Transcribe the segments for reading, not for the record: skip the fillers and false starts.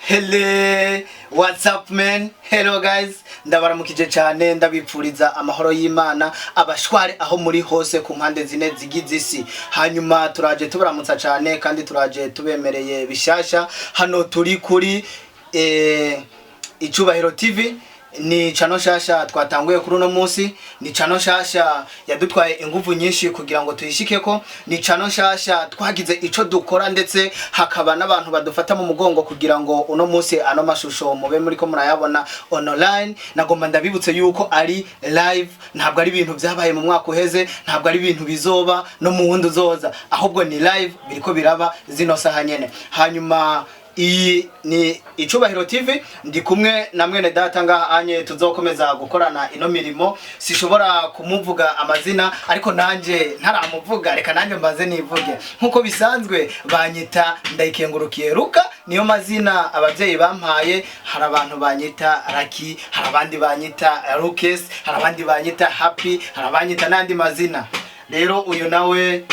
Hello, what's up man? Hello guys, ndabaramukije cyane ndabipfuriza amahoro y'Imana abashware aho muri hose ku mpande zine zigize isi. Hanyuma turaje tubaramutsa cyane kandi turaje tubemereye bishasha. Hano turi kuri Icyubahiro TV. Ni channel shasha twatanguye kuri uno munsi, ni channel shasha yadutwaye ingufu nyinshi kugira ngo tuyishikeko, ni channel shasha twagize ico dukora ndetse hakaba n'abantu badufata mu mugongo kugira ngo uno munsi ano mashusho mube muri ko murayabona online. Nagomba ndabibutse yuko ari live, ntabwo ari ibintu byabaye mu mwaka uheze, ntabwo ari ibintu bizoba no mu wundi uzoza, ahubwo ni live biriko biraba zino saha nyene. Hanyuma iyi ni Icyubahiro TV, ndi kumwe na mwene data ngaha anye tuzokomeza gukorana ino mirimo. Sishobora kumuvuga amazina ariko nanje ntaramuvuga, reka nanje mbaze nivuge nkuko bisanzwe. Banyita Ndayikengurukiye Luka, niyo mazina abavyeyi bampaye. Hari abantu banyita Raki, hari abandi banyita Lucas, hari abandi banyita Happy, hari abanyita nandi mazina. Rero uyu nawe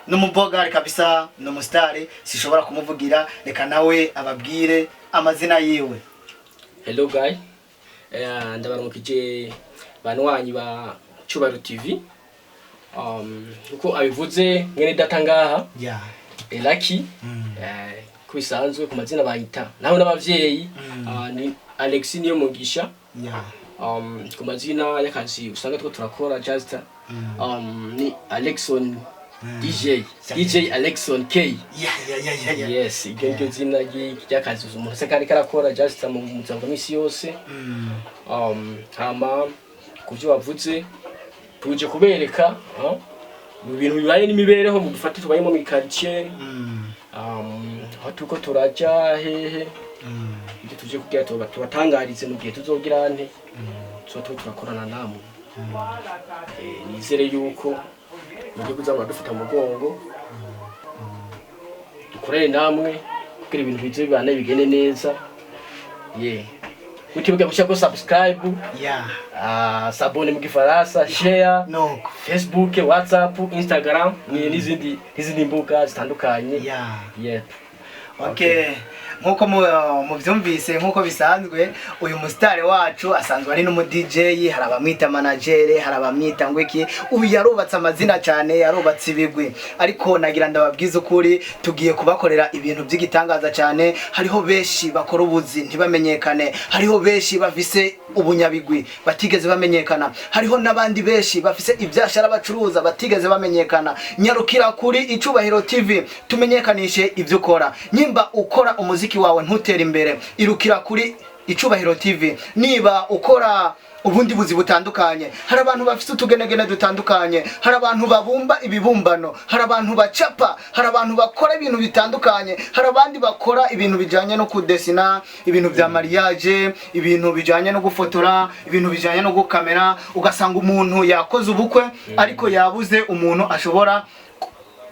numubogari kabisa, numustari, sishobora kumuvugira, reka nawe ababwire amazina yiwe. Hello guys, ndabaramukije bantu wanyu ba Cyubahiro TV. Uko abivuze mwene data ngaha Lucky, kubisanzwe ku mazina bayita naho n'abavyeyi ni Alex niyo mugisha. Ku mazina y'akazi usanga two turakora just ni Alexon DJ Alexon K. Yes, igenge zina y'akazi umuntu se kari karakora just mu muzango misi yose. Hama kuvyo bavuze tuje kubereka mu bintu bibaye n'imibereho mu dufate tubayemo mu quartier. Aho tuko turaja hehe ibyo tuje kugira tubatangarize mu gihe tuzogira nte turakorana namwe. Nizere yuko mugiye kuzaba dufata mugongo dukorere namwe kugira ibintu bize bibana bigene neza. Mutibuke gushaka subscribe, sabone mu gifaransa, share, Facebook, WhatsApp, Instagram, n'izindi mbuga zitandukanye. Okay, nkuko muvyumvise nkuko bisanzwe uyu mustari wacu asanzwe ari no DJ, hari abamwita manager, hari abamwita ngwiki. Ubu yarubatse amazina cyane, yarubatse ibigwi, ariko nagira ndababwiza ukuri tugiye kubakorera ibintu by'igitangaza cyane. Hariho beshi bakora ubuzi ntibamenyekane, hariho beshi bafise ubunyabigwi batigeze bamenyekana, hariho nabandi beshi bafise ibyashara bacuruza batigeze bamenyekana. Nyarukira kuri Icyubahiro TV tumenyekanishe ivyo ukora. Nyimba ukora umuziki wawe ntutera imbere, irukira kuri Icyubahiro TV. Niba ukora ubundi buzi butandukanye, hari abantu bafite utugenegene dutandukanye, hari abantu babumba ibibumbano, hari abantu bacapa, hari abantu bakora ibintu bitandukanye, hari abandi bakora ibintu bijanye no kudesina, ibintu bya mariage, ibintu bijanye no gufotora, ibintu bijanye no gukamera. Ugasanga umuntu yakoze ubukwe ariko yabuze umuntu ashobora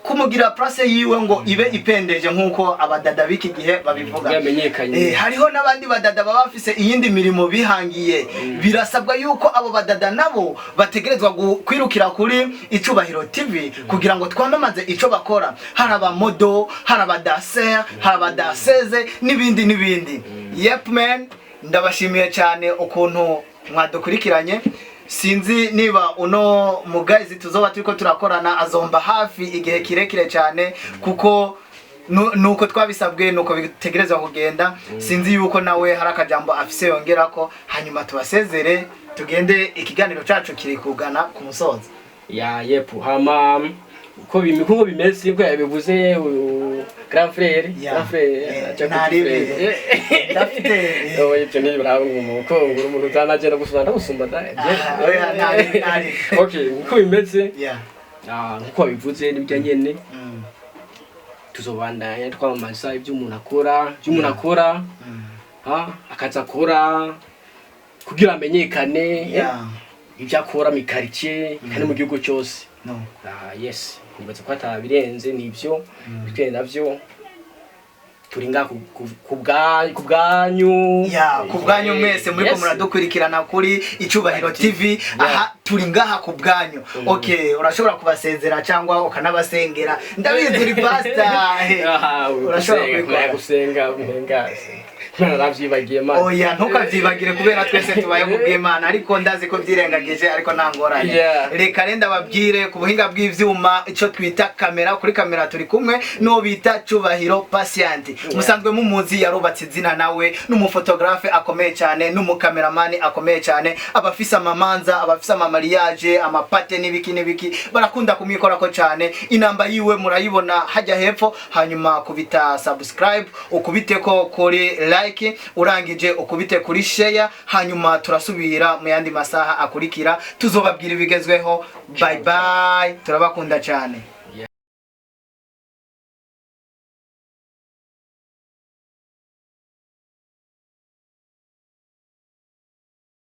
kumugira place yiwe ngo ibe ipendeje nkuko abadada biki gihe babivuga. Hariho nabandi badada baba bafise iyindi mirimo bihangiye. Birasabwa yuko abo badada nabo bategerezwa kwirukira kuri Icyubahiro TV kugira ngo twamamaze ico bakora. Hari abamodo, hari abadaser, hari abadaseze n'ibindi. Yep man, ndabashimiye cyane ukuntu mwadukurikiranye. Sinzi niba uno mugazi tuzoba turiko turakorana azomba hafi igihe kirekire cyane, kuko nuko twabisabwe nuko bitegerezwa kugenda. Sinzi yuko nawe hari akajambo afise yongerako, hanyuma tubasezere tugende ikiganiro cacu kiri kugana ku musozo. Hama uko bimeze uko yabivuze grand frère dafite ni bravo umuko nguru umuntu zanaje no gusubira gusumba okay uko bimeze uko bivuze nibyo nyene tuzobandanya twamamaza ibyo umuntu akora akaza akora kugira amenyekane ibyo akora mu quartier kandi mu gihugu cyose. Yes, nibaza ko atabirenze nivyo bitwe navyo turi nga kubwanyu mwese muri ko muradukurikirana kuri Icyubahiro TV. Aha turi ngaha kubwanyu. Okay, urashobora kubasezera cyangwa ukanabasengera. Ndabizi uri pastor. Urashobora gusenga naravyibagiye man. Oya ntukavyibagire kubera twese tubaye mu bw'Imana ariko ndazi ko vyirengagije ariko nta ngorane. Reka renda babwire ku buhinga bw'ivyuma ico twita kamera, kuri kamera turi kumwe no bita Cubahiro Patient. Musanzwe mumuzi yarubatse izina nawe n'umufotografe akomeye cyane n'umukameramani akomeye cyane, abafisa amamanza, abafisa amamariage, amapate n'ibiki barakunda kumwikora ko cyane. Inamba yiwe murayibona hajya hepfo, hanyuma kubita subscribe, ukubite ko kuri like, urangije ukubite kuri share, hanyuma turasubira mu yandi masaha akurikira tuzobabwira ibigezweho. Bye bye, turabakunda cyane.